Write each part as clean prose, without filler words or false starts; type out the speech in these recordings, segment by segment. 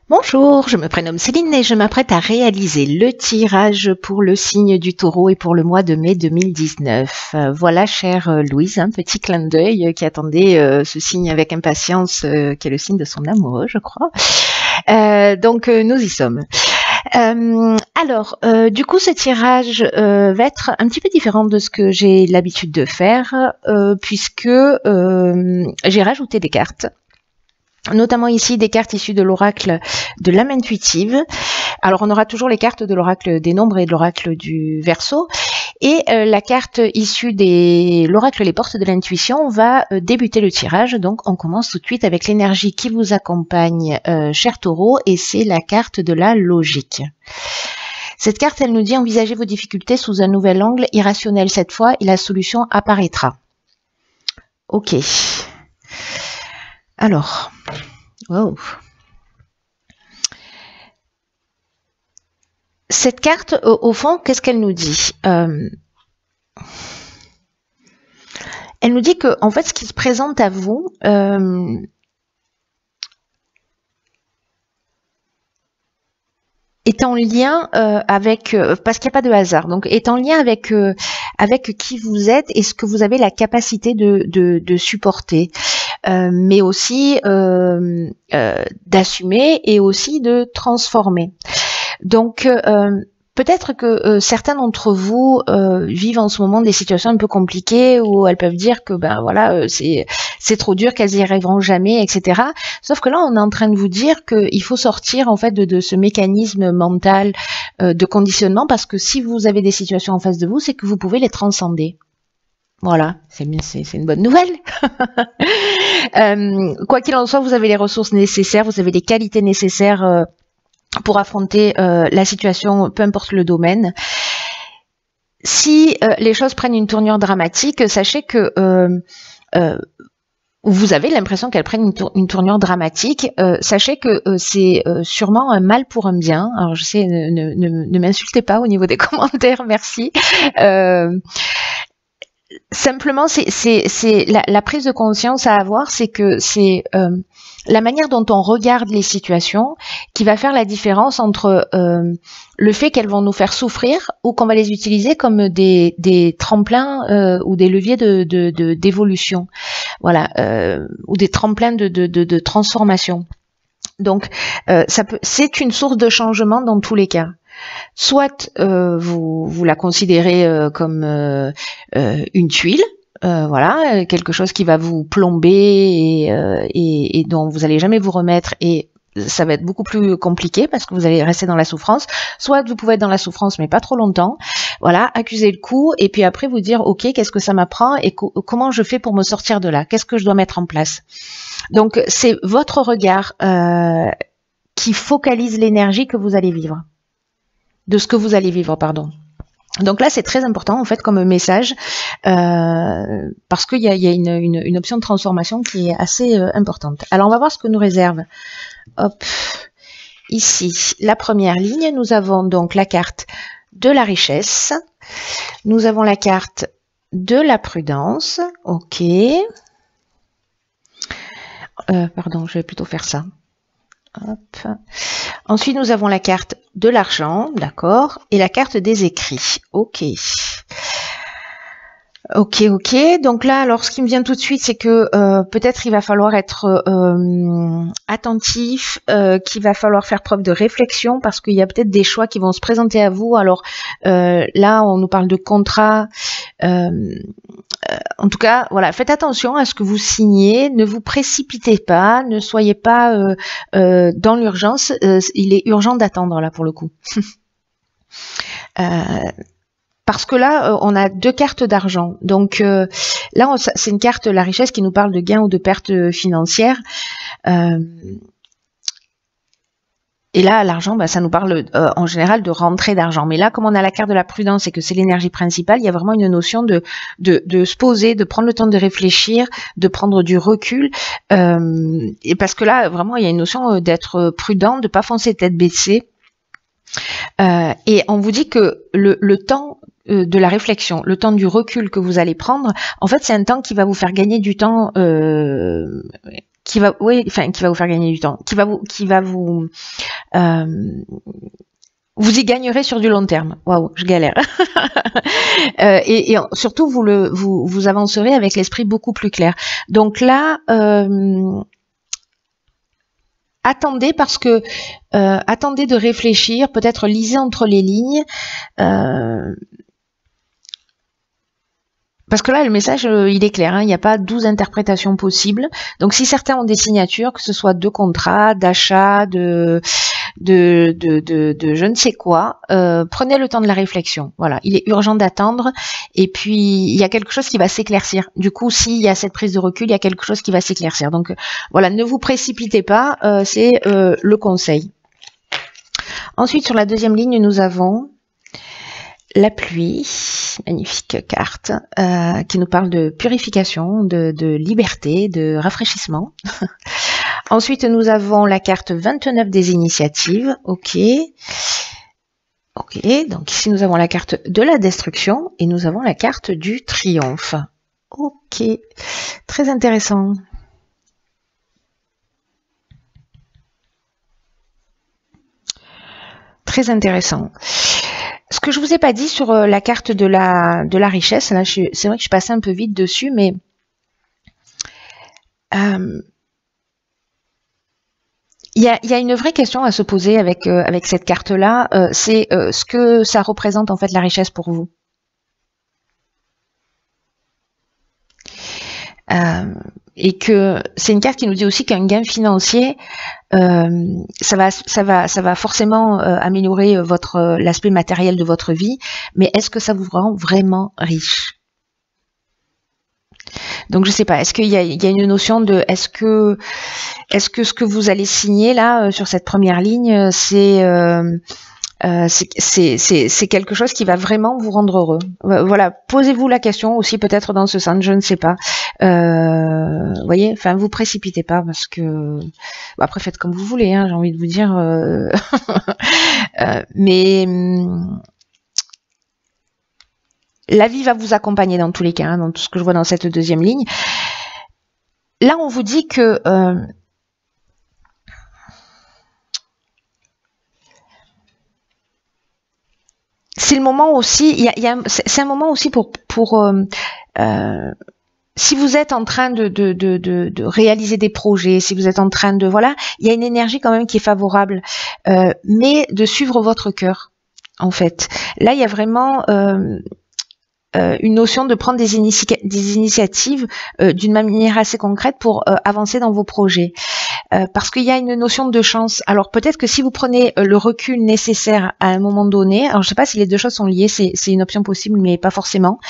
Bonjour, je me prénomme Céline et je m'apprête à réaliser le tirage pour le signe du Taureau et pour le mois de mai 2019. Voilà, chère Louise, un petit clin d'œil qui attendait ce signe avec impatience, qui est le signe de son amoureux, je crois. Donc nous y sommes. Du coup, ce tirage va être un petit peu différent de ce que j'ai l'habitude de faire, puisque j'ai rajouté des cartes. Notamment ici des cartes issues de l'oracle de l'âme intuitive. Alors on aura toujours les cartes de l'oracle des nombres et de l'oracle du Verseau. Et la carte issue de l'oracle les portes de l'intuition va débuter le tirage. Donc on commence tout de suite avec l'énergie qui vous accompagne, cher Taureau, et c'est la carte de la logique. Cette carte, elle nous dit: envisagez vos difficultés sous un nouvel angle irrationnel cette fois et la solution apparaîtra. Ok. Alors, wow. Cette carte, au fond, qu'est-ce qu'elle nous dit? Elle nous dit que, en fait, ce qui se présente à vous est en lien avec, parce qu'il n'y a pas de hasard, donc est en lien avec qui vous êtes et ce que vous avez la capacité de supporter. Mais aussi d'assumer et aussi de transformer. Donc peut-être que certains d'entre vous vivent en ce moment des situations un peu compliquées où elles peuvent dire que ben voilà, c'est trop dur, qu'elles y arriveront jamais, etc. Sauf que là, on est en train de vous dire qu'il faut sortir en fait de ce mécanisme mental de conditionnement, parce que si vous avez des situations en face de vous, c'est que vous pouvez les transcender. Voilà, c'est une bonne nouvelle. Quoi qu'il en soit, vous avez les ressources nécessaires, vous avez les qualités nécessaires pour affronter la situation, peu importe le domaine. Si les choses prennent une tournure dramatique, sachez que vous avez l'impression qu'elles prennent une tournure dramatique. Sachez que c'est sûrement un mal pour un bien. Alors je sais, ne m'insultez pas au niveau des commentaires, merci. Simplement, c'est la prise de conscience à avoir, c'est que c'est la manière dont on regarde les situations qui va faire la différence entre le fait qu'elles vont nous faire souffrir ou qu'on va les utiliser comme des tremplins ou des leviers d'évolution, voilà, ou des tremplins de transformation. Donc, c'est une source de changement dans tous les cas. Soit vous la considérez comme une tuile, voilà, quelque chose qui va vous plomber et dont vous n'allez jamais vous remettre, et ça va être beaucoup plus compliqué parce que vous allez rester dans la souffrance. Soit vous pouvez être dans la souffrance mais pas trop longtemps, voilà, accuser le coup et puis après vous dire ok, qu'est-ce que ça m'apprend et comment je fais pour me sortir de là, qu'est-ce que je dois mettre en place. Donc c'est votre regard qui focalise l'énergie que vous allez vivre. De ce que vous allez vivre, pardon. Donc là, c'est très important en fait comme message parce qu'il y a une option de transformation qui est assez importante. Alors on va voir ce que nous réserve. Hop, ici, la première ligne, nous avons donc la carte de la richesse. Nous avons la carte de la prudence. Ok. Pardon, je vais plutôt faire ça. Hop. Ensuite, nous avons la carte de l'argent, d'accord, et la carte des écrits. Ok. Ok. Donc là, alors, ce qui me vient tout de suite, c'est que peut-être il va falloir être attentif, qu'il va falloir faire preuve de réflexion, parce qu'il y a peut-être des choix qui vont se présenter à vous. Alors là, on nous parle de contrat. En tout cas, voilà, faites attention à ce que vous signez, ne vous précipitez pas, ne soyez pas dans l'urgence. Il est urgent d'attendre là pour le coup. Parce que là, on a deux cartes d'argent. Donc là, c'est une carte, la richesse, qui nous parle de gains ou de pertes financières. Et là, l'argent, bah, ça nous parle en général de rentrée d'argent. Mais là, comme on a la carte de la prudence et que c'est l'énergie principale, il y a vraiment une notion de se poser, de prendre le temps de réfléchir, de prendre du recul. Et parce que là, vraiment, il y a une notion d'être prudent, de ne pas foncer tête baissée. Et on vous dit que le temps de la réflexion, le temps du recul que vous allez prendre, en fait, c'est un temps qui va vous faire gagner du temps oui, enfin, qui va vous faire gagner du temps, qui va vous vous y gagnerez sur du long terme. Waouh, je galère. Et surtout, vous avancerez avec l'esprit beaucoup plus clair. Donc là, attendez parce que attendez de réfléchir, peut-être lisez entre les lignes. Parce que là, le message, il est clair, hein, il n'y a pas 12 interprétations possibles. Donc, si certains ont des signatures, que ce soit de contrat, d'achat, de je ne sais quoi, prenez le temps de la réflexion. Voilà, il est urgent d'attendre. Et puis, il y a quelque chose qui va s'éclaircir. Du coup, s'il y a cette prise de recul, il y a quelque chose qui va s'éclaircir. Donc, voilà, ne vous précipitez pas, c'est le conseil. Ensuite, sur la deuxième ligne, nous avons la pluie, magnifique carte, qui nous parle de purification, de liberté, de rafraîchissement. Ensuite, nous avons la carte 29 des initiatives. Ok. Ok, donc ici nous avons la carte de la destruction et nous avons la carte du triomphe. Ok, très intéressant. Très intéressant. Ce que je vous ai pas dit sur la carte de la richesse, là, c'est vrai que je suis passée un peu vite dessus, mais il y a une vraie question à se poser avec cette carte-là, c'est ce que ça représente en fait la richesse pour vous. Et que c'est une carte qui nous dit aussi qu'un gain financier, ça va forcément améliorer l'aspect matériel de votre vie, mais est-ce que ça vous rend vraiment riche? Donc je sais pas, est-ce qu'il y a une notion de est-ce que ce que vous allez signer là sur cette première ligne, c'est quelque chose qui va vraiment vous rendre heureux. Voilà, posez-vous la question aussi peut-être dans ce sens, je ne sais pas. Voyez, enfin vous précipitez pas parce que après faites comme vous voulez, hein, j'ai envie de vous dire. Mais la vie va vous accompagner dans tous les cas, hein, dans tout ce que je vois dans cette deuxième ligne. Là, on vous dit que c'est le moment aussi, c'est un moment aussi pour si vous êtes en train de réaliser des projets, si vous êtes en train de, voilà, il y a une énergie quand même qui est favorable, mais de suivre votre cœur, en fait. Là, il y a vraiment une notion de prendre des initiatives d'une manière assez concrète pour avancer dans vos projets. Parce qu'il y a une notion de chance. Alors peut-être que si vous prenez le recul nécessaire à un moment donné, alors je ne sais pas si les deux choses sont liées, c'est une option possible, mais pas forcément.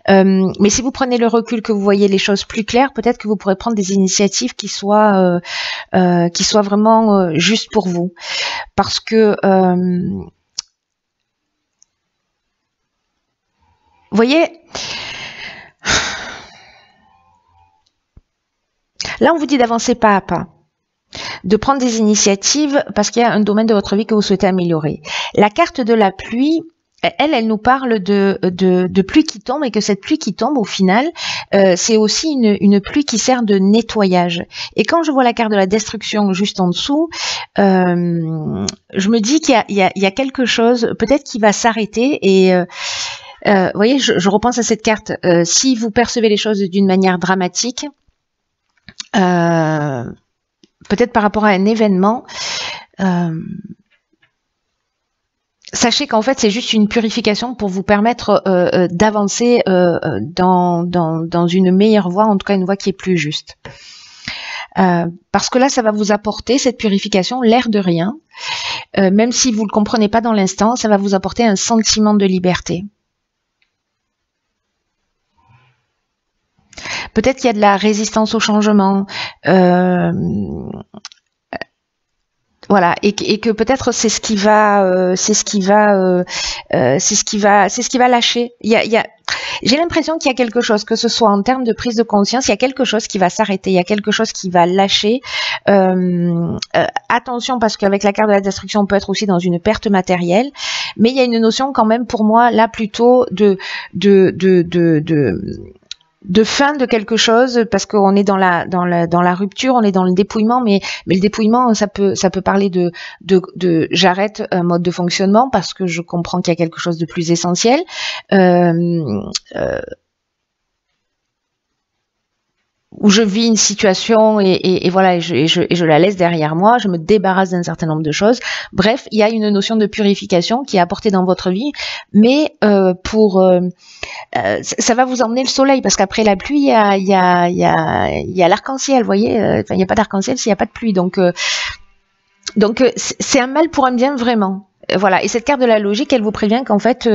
Mais si vous prenez le recul, que vous voyez les choses plus claires, peut-être que vous pourrez prendre des initiatives qui soient vraiment justes pour vous. Parce que vous voyez, là on vous dit d'avancer pas à pas, de prendre des initiatives parce qu'il y a un domaine de votre vie que vous souhaitez améliorer. La carte de la pluie, elle nous parle de pluie qui tombe et que cette pluie qui tombe au final, c'est aussi une pluie qui sert de nettoyage. Et quand je vois la carte de la destruction juste en dessous, je me dis qu'il y a quelque chose peut-être qui va s'arrêter et vous voyez, je repense à cette carte. Si vous percevez les choses d'une manière dramatique, peut-être par rapport à un événement, sachez qu'en fait c'est juste une purification pour vous permettre d'avancer dans une meilleure voie, en tout cas une voie qui est plus juste. Parce que là ça va vous apporter, cette purification, l'air de rien, même si vous ne le comprenez pas dans l'instant, ça va vous apporter un sentiment de liberté. Peut-être qu'il y a de la résistance au changement, voilà, et que peut-être c'est ce qui va lâcher. J'ai l'impression qu'il y a quelque chose, que ce soit en termes de prise de conscience, il y a quelque chose qui va s'arrêter, il y a quelque chose qui va lâcher. Attention, parce qu'avec la carte de la destruction, on peut être aussi dans une perte matérielle, mais il y a une notion quand même pour moi là plutôt de fin de quelque chose, parce qu'on est dans la rupture, on est dans le dépouillement, mais le dépouillement, ça peut parler de j'arrête un mode de fonctionnement parce que je comprends qu'il y a quelque chose de plus essentiel. Où je vis une situation et voilà, et je la laisse derrière moi, je me débarrasse d'un certain nombre de choses. Bref, il y a une notion de purification qui est apportée dans votre vie, mais ça va vous emmener le soleil, parce qu'après la pluie, il y a l'arc-en-ciel, vous voyez, il n'y a pas d'arc-en-ciel s'il n'y a pas de pluie. Donc c'est un mal pour un bien, vraiment. Voilà, et cette carte de la logique, elle vous prévient qu'en fait,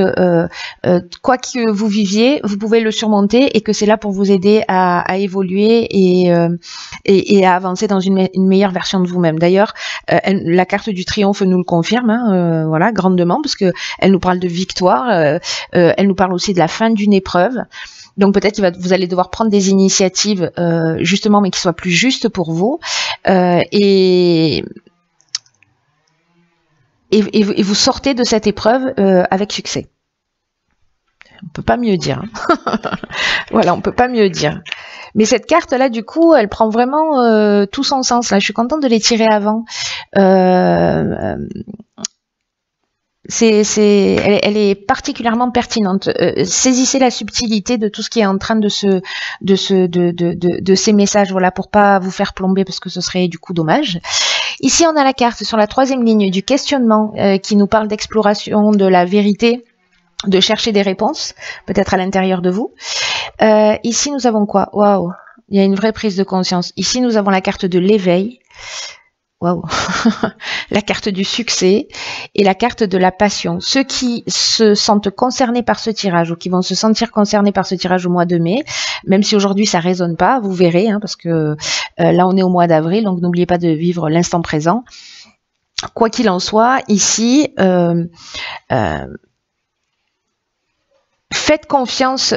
quoi que vous viviez, vous pouvez le surmonter, et que c'est là pour vous aider à évoluer et à avancer dans une meilleure version de vous-même. D'ailleurs, la carte du triomphe nous le confirme, hein, voilà, grandement, parce que elle nous parle de victoire, elle nous parle aussi de la fin d'une épreuve. Donc peut-être vous allez devoir prendre des initiatives, justement, mais qui soient plus justes pour vous, et vous sortez de cette épreuve avec succès. On peut pas mieux dire. Hein. Voilà, on peut pas mieux dire. Mais cette carte-là, du coup, elle prend vraiment tout son sens. Là, je suis contente de les tirer avant. Elle est particulièrement pertinente. Saisissez la subtilité de tout ce qui est en train de ces messages, voilà, pour pas vous faire plomber, parce que ce serait du coup dommage. Ici, on a la carte sur la 3e ligne du questionnement qui nous parle d'exploration de la vérité, de chercher des réponses, peut-être à l'intérieur de vous. Ici, nous avons quoi? Waouh, il y a une vraie prise de conscience. Ici, nous avons la carte de l'éveil. Waouh, la carte du succès et la carte de la passion. Ceux qui se sentent concernés par ce tirage, ou qui vont se sentir concernés par ce tirage au mois de mai, même si aujourd'hui ça résonne pas, vous verrez, hein, parce que là on est au mois d'avril, donc n'oubliez pas de vivre l'instant présent. Quoi qu'il en soit, ici, faites confiance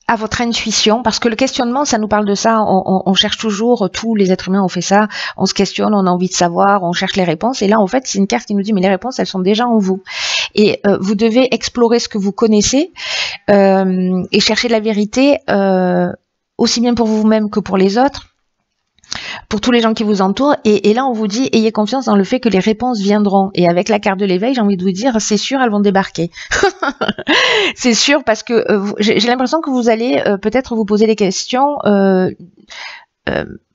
à votre intuition, parce que le questionnement, ça nous parle de ça, on cherche toujours, tous les êtres humains ont fait ça, on se questionne, on a envie de savoir, on cherche les réponses, et là en fait c'est une carte qui nous dit mais les réponses elles sont déjà en vous, et vous devez explorer ce que vous connaissez et chercher la vérité aussi bien pour vous-même que pour les autres, pour tous les gens qui vous entourent, et là on vous dit ayez confiance dans le fait que les réponses viendront, et avec la carte de l'éveil j'ai envie de vous dire c'est sûr, elles vont débarquer. C'est sûr, parce que j'ai l'impression que vous allez peut-être vous poser des questions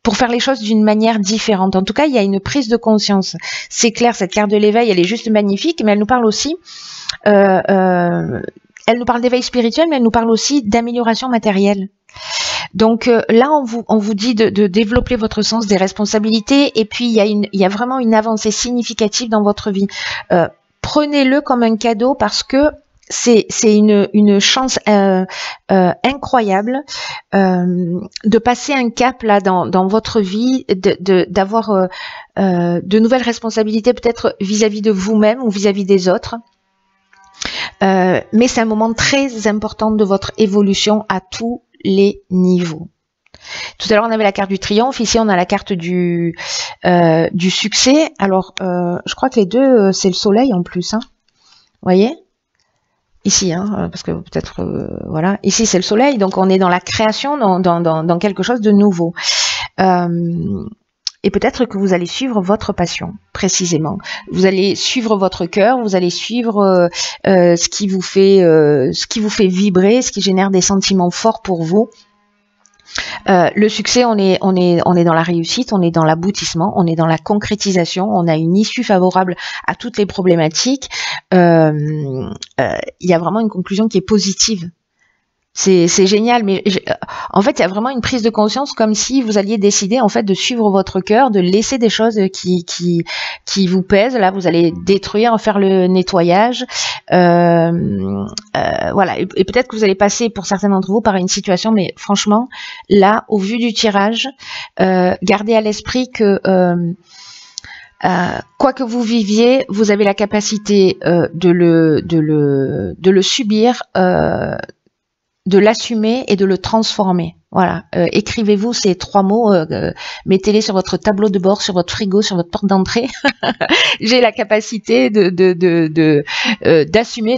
pour faire les choses d'une manière différente. En tout cas, il y a une prise de conscience. C'est clair, cette carte de l'éveil, elle est juste magnifique, mais elle nous parle aussi, elle nous parle d'éveil spirituel, mais elle nous parle aussi d'amélioration matérielle. Donc là, on vous dit de développer votre sens des responsabilités, et puis il y a vraiment une avancée significative dans votre vie. Prenez-le comme un cadeau, parce que c'est une chance incroyable de passer un cap là dans votre vie, d'avoir de nouvelles responsabilités, peut-être vis-à-vis de vous-même ou vis-à-vis des autres. Mais c'est un moment très important de votre évolution à tous les niveaux. Tout à l'heure on avait la carte du triomphe, ici on a la carte du succès. Alors je crois que les deux c'est le soleil en plus, hein. Vous voyez ici, hein, parce que peut-être voilà, ici c'est le soleil, donc on est dans la création, dans quelque chose de nouveau. Et peut-être que vous allez suivre votre passion, précisément. Vous allez suivre votre cœur, vous allez suivre ce qui vous fait vibrer, ce qui génère des sentiments forts pour vous. Le succès, on est dans la réussite, on est dans l'aboutissement, on est dans la concrétisation, on a une issue favorable à toutes les problématiques. Il y a vraiment une conclusion qui est positive. C'est génial, mais en fait, il y a vraiment une prise de conscience, comme si vous alliez décider en fait de suivre votre cœur, de laisser des choses qui vous pèsent. Là, vous allez détruire, faire le nettoyage, voilà. Et peut-être que vous allez passer, pour certains d'entre vous, par une situation, mais franchement, là, au vu du tirage, gardez à l'esprit que quoi que vous viviez, vous avez la capacité de le subir, de l'assumer et de le transformer. Voilà, écrivez-vous ces 3 mots, mettez-les sur votre tableau de bord, sur votre frigo, sur votre porte d'entrée. J'ai la capacité d'assumer,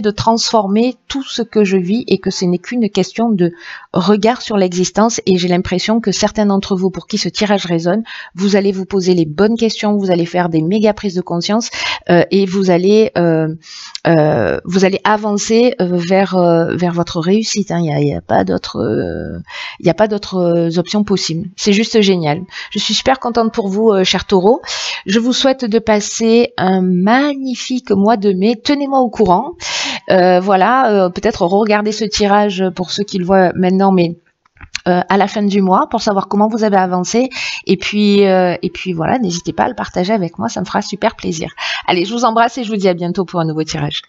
de transformer tout ce que je vis et que ce n'est qu'une question de regard sur l'existence. Et j'ai l'impression que certains d'entre vous pour qui ce tirage résonne, vous allez vous poser les bonnes questions, vous allez faire des méga prises de conscience et vous allez avancer vers votre réussite. Hein. Il n'y a pas d'autres options possibles. C'est juste génial. Je suis super contente pour vous, chers taureaux. Je vous souhaite de passer un magnifique mois de mai. Tenez-moi au courant. Voilà, peut-être regarder ce tirage pour ceux qui le voient maintenant, mais à la fin du mois pour savoir comment vous avez avancé. Et puis voilà, n'hésitez pas à le partager avec moi, ça me fera super plaisir. Allez, je vous embrasse et je vous dis à bientôt pour un nouveau tirage.